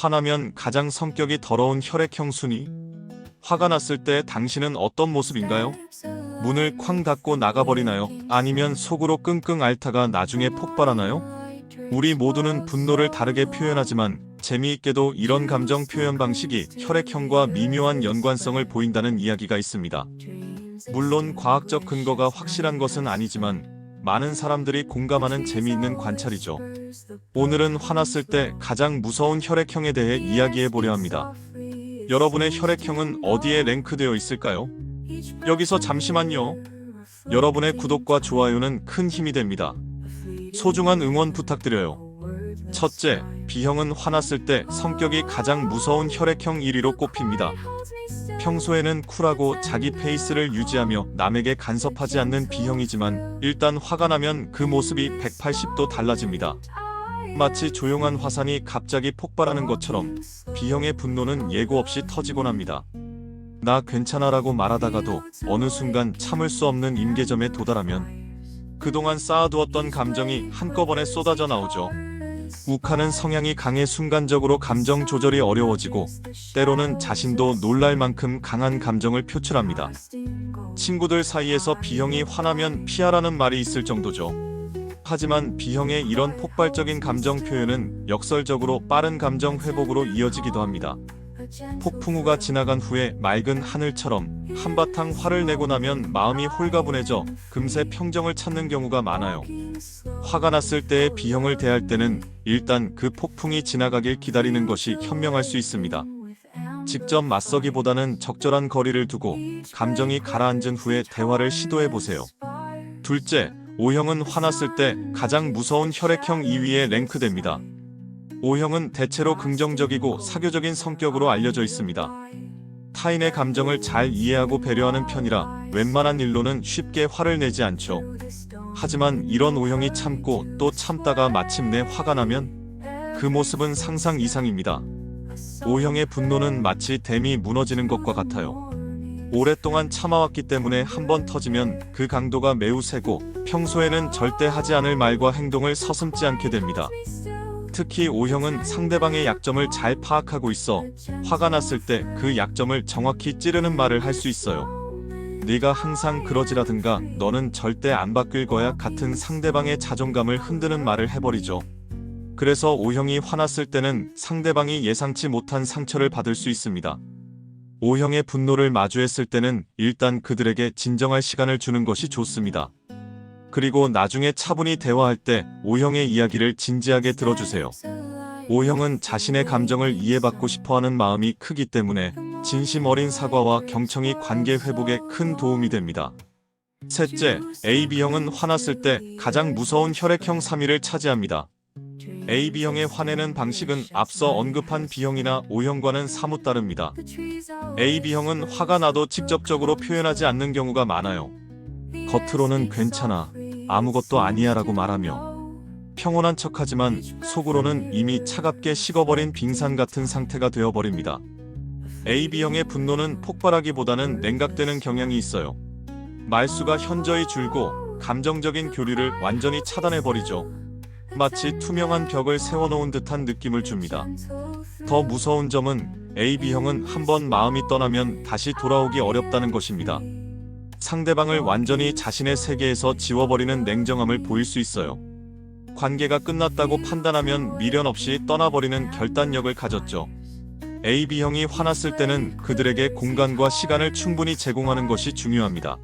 화나면 가장 성격이 더러운 혈액형 순위? 화가 났을 때 당신은 어떤 모습인가요? 문을 쾅 닫고 나가버리나요? 아니면 속으로 끙끙 앓다가 나중에 폭발하나요? 우리 모두는 분노를 다르게 표현하지만 재미있게도 이런 감정 표현 방식이 혈액형과 미묘한 연관성을 보인다는 이야기가 있습니다. 물론 과학적 근거가 확실한 것은 아니지만 많은 사람들이 공감하는 재미있는 관찰이죠. 오늘은 화났을 때 가장 무서운 혈액형에 대해 이야기해 보려 합니다. 여러분의 혈액형은 어디에 랭크되어 있을까요? 여기서 잠시만요. 여러분의 구독과 좋아요는 큰 힘이 됩니다. 소중한 응원 부탁드려요. 첫째, B형은 화났을 때 성격이 가장 무서운 혈액형 1위로 꼽힙니다. 평소에는 쿨하고 자기 페이스를 유지하며 남에게 간섭하지 않는 B형이지만 일단 화가 나면 그 모습이 180도 달라집니다. 마치 조용한 화산이 갑자기 폭발하는 것처럼 B형의 분노는 예고 없이 터지곤 합니다. 나 괜찮아라고 말하다가도 어느 순간 참을 수 없는 임계점에 도달하면 그동안 쌓아두었던 감정이 한꺼번에 쏟아져 나오죠. 욱하는 성향이 강해 순간적으로 감정 조절이 어려워지고 때로는 자신도 놀랄 만큼 강한 감정을 표출합니다. 친구들 사이에서 B형이 화나면 피하라는 말이 있을 정도죠. 하지만 B형의 이런 폭발적인 감정 표현은 역설적으로 빠른 감정 회복으로 이어지기도 합니다. 폭풍우가 지나간 후에 맑은 하늘처럼 한바탕 화를 내고 나면 마음이 홀가분해져 금세 평정을 찾는 경우가 많아요. 화가 났을 때의 B형을 대할 때는 일단 그 폭풍이 지나가길 기다리는 것이 현명할 수 있습니다. 직접 맞서기보다는 적절한 거리를 두고 감정이 가라앉은 후에 대화를 시도해보세요. 둘째, O형은 화났을 때 가장 무서운 혈액형 2위에 랭크됩니다. O형은 대체로 긍정적이고 사교적인 성격으로 알려져 있습니다. 타인의 감정을 잘 이해하고 배려하는 편이라 웬만한 일로는 쉽게 화를 내지 않죠. 하지만 이런 O형이 참고 또 참다가 마침내 화가 나면 그 모습은 상상 이상입니다. O형의 분노는 마치 댐이 무너지는 것과 같아요. 오랫동안 참아왔기 때문에 한번 터지면 그 강도가 매우 세고 평소에는 절대 하지 않을 말과 행동을 서슴지 않게 됩니다. 특히 O형은 상대방의 약점을 잘 파악하고 있어 화가 났을 때 그 약점을 정확히 찌르는 말을 할 수 있어요. 네가 항상 그러지라든가 너는 절대 안 바뀔 거야 같은 상대방의 자존감을 흔드는 말을 해버리죠. 그래서 O형이 화났을 때는 상대방이 예상치 못한 상처를 받을 수 있습니다. O형의 분노를 마주했을 때는 일단 그들에게 진정할 시간을 주는 것이 좋습니다. 그리고 나중에 차분히 대화할 때 O형의 이야기를 진지하게 들어주세요. O형은 자신의 감정을 이해받고 싶어하는 마음이 크기 때문에 진심 어린 사과와 경청이 관계 회복에 큰 도움이 됩니다. 셋째, AB형은 화났을 때 가장 무서운 혈액형 3위를 차지합니다. AB형의 화내는 방식은 앞서 언급한 B형이나 O형과는 사뭇 다릅니다. AB형은 화가 나도 직접적으로 표현하지 않는 경우가 많아요. 겉으로는 괜찮아, 아무것도 아니야 라고 말하며 평온한 척하지만 속으로는 이미 차갑게 식어버린 빙산 같은 상태가 되어버립니다. AB형의 분노는 폭발하기보다는 냉각되는 경향이 있어요. 말수가 현저히 줄고 감정적인 교류를 완전히 차단해버리죠. 마치 투명한 벽을 세워놓은 듯한 느낌을 줍니다. 더 무서운 점은 AB형은 한번 마음이 떠나면 다시 돌아오기 어렵다는 것입니다. 상대방을 완전히 자신의 세계에서 지워버리는 냉정함을 보일 수 있어요. 관계가 끝났다고 판단하면 미련 없이 떠나버리는 결단력을 가졌죠. AB형이 화났을 때는 그들에게 공간과 시간을 충분히 제공하는 것이 중요합니다.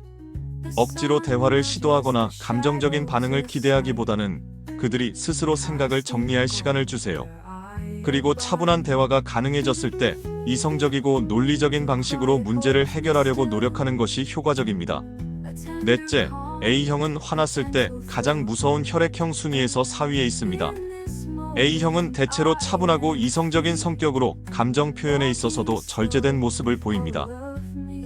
억지로 대화를 시도하거나 감정적인 반응을 기대하기보다는 그들이 스스로 생각을 정리할 시간을 주세요. 그리고 차분한 대화가 가능해졌을 때 이성적이고 논리적인 방식으로 문제를 해결하려고 노력하는 것이 효과적입니다. 넷째, A형은 화났을 때 가장 무서운 혈액형 순위에서 4위에 있습니다. A형은 대체로 차분하고 이성적인 성격으로 감정 표현에 있어서도 절제된 모습을 보입니다.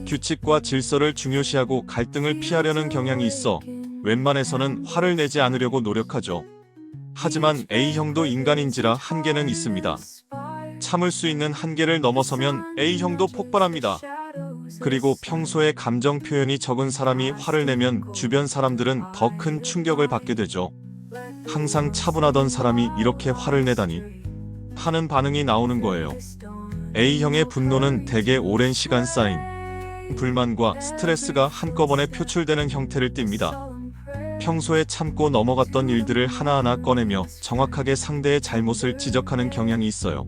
규칙과 질서를 중요시하고 갈등을 피하려는 경향이 있어 웬만해서는 화를 내지 않으려고 노력하죠. 하지만 A형도 인간인지라 한계는 있습니다. 참을 수 있는 한계를 넘어서면 A형도 폭발합니다. 그리고 평소에 감정 표현이 적은 사람이 화를 내면 주변 사람들은 더 큰 충격을 받게 되죠. 항상 차분하던 사람이 이렇게 화를 내다니. 하는 반응이 나오는 거예요. A형의 분노는 대개 오랜 시간 쌓인 불만과 스트레스가 한꺼번에 표출되는 형태를 띱니다. 평소에 참고 넘어갔던 일들을 하나하나 꺼내며 정확하게 상대의 잘못을 지적하는 경향이 있어요.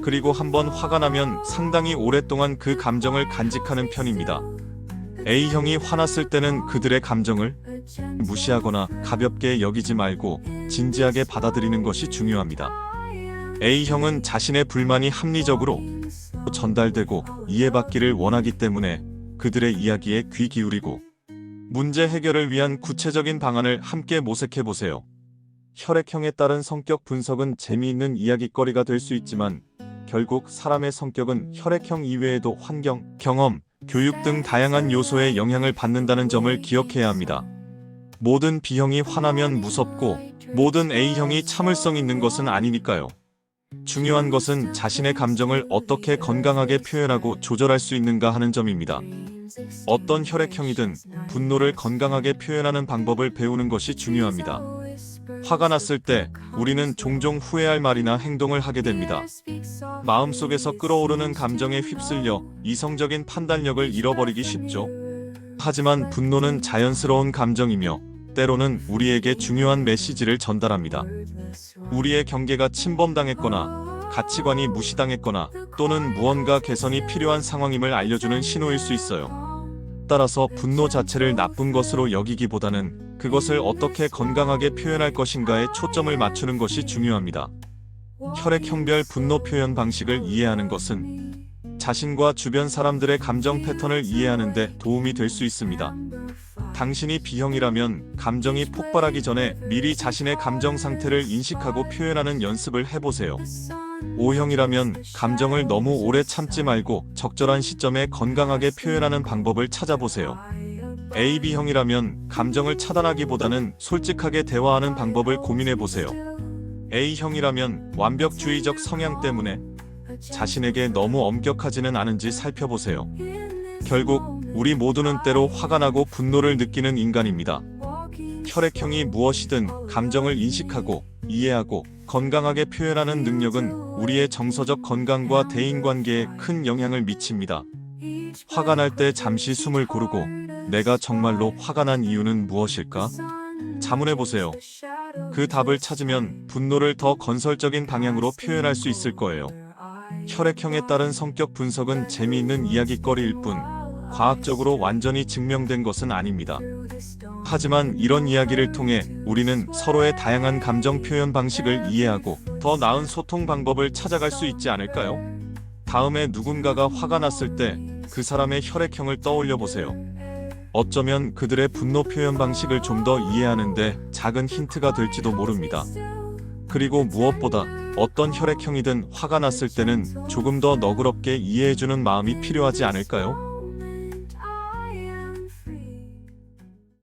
그리고 한번 화가 나면 상당히 오랫동안 그 감정을 간직하는 편입니다. A형이 화났을 때는 그들의 감정을 무시하거나 가볍게 여기지 말고 진지하게 받아들이는 것이 중요합니다. A형은 자신의 불만이 합리적으로 전달되고 이해받기를 원하기 때문에 그들의 이야기에 귀 기울이고 문제 해결을 위한 구체적인 방안을 함께 모색해 보세요. 혈액형에 따른 성격 분석은 재미있는 이야기거리가 될 수 있지만 결국 사람의 성격은 혈액형 이외에도 환경, 경험, 교육 등 다양한 요소에 영향을 받는다는 점을 기억해야 합니다. 모든 B형이 화나면 무섭고 모든 A형이 참을성 있는 것은 아니니까요. 중요한 것은 자신의 감정을 어떻게 건강하게 표현하고 조절할 수 있는가 하는 점입니다. 어떤 혈액형이든 분노를 건강하게 표현하는 방법을 배우는 것이 중요합니다. 화가 났을 때 우리는 종종 후회할 말이나 행동을 하게 됩니다. 마음속에서 끓어오르는 감정에 휩쓸려 이성적인 판단력을 잃어버리기 쉽죠. 하지만 분노는 자연스러운 감정이며 때로는 우리에게 중요한 메시지를 전달합니다. 우리의 경계가 침범당했거나 가치관이 무시당했거나 또는 무언가 개선이 필요한 상황임을 알려주는 신호일 수 있어요. 따라서 분노 자체를 나쁜 것으로 여기기보다는 그것을 어떻게 건강하게 표현할 것인가에 초점을 맞추는 것이 중요합니다. 혈액형별 분노 표현 방식을 이해하는 것은 자신과 주변 사람들의 감정 패턴을 이해하는 데 도움이 될 수 있습니다. 당신이 B형이라면 감정이 폭발하기 전에 미리 자신의 감정 상태를 인식하고 표현하는 연습을 해보세요. O형이라면 감정을 너무 오래 참지 말고 적절한 시점에 건강하게 표현하는 방법을 찾아보세요. AB형이라면 감정을 차단하기보다는 솔직하게 대화하는 방법을 고민해보세요. A형이라면 완벽주의적 성향 때문에 자신에게 너무 엄격하지는 않은지 살펴보세요. 결국 우리 모두는 때로 화가 나고 분노를 느끼는 인간입니다. 혈액형이 무엇이든 감정을 인식하고 이해하고 건강하게 표현하는 능력은 우리의 정서적 건강과 대인관계에 큰 영향을 미칩니다. 화가 날 때 잠시 숨을 고르고 내가 정말로 화가 난 이유는 무엇일까? 자문해보세요. 그 답을 찾으면 분노를 더 건설적인 방향으로 표현할 수 있을 거예요. 혈액형에 따른 성격 분석은 재미있는 이야기거리일 뿐 과학적으로 완전히 증명된 것은 아닙니다. 하지만 이런 이야기를 통해 우리는 서로의 다양한 감정 표현 방식을 이해하고 더 나은 소통 방법을 찾아갈 수 있지 않을까요? 다음에 누군가가 화가 났을 때 그 사람의 혈액형을 떠올려 보세요. 어쩌면 그들의 분노 표현 방식을 좀 더 이해하는데 작은 힌트가 될지도 모릅니다. 그리고 무엇보다 어떤 혈액형이든 화가 났을 때는 조금 더 너그럽게 이해해주는 마음이 필요하지 않을까요?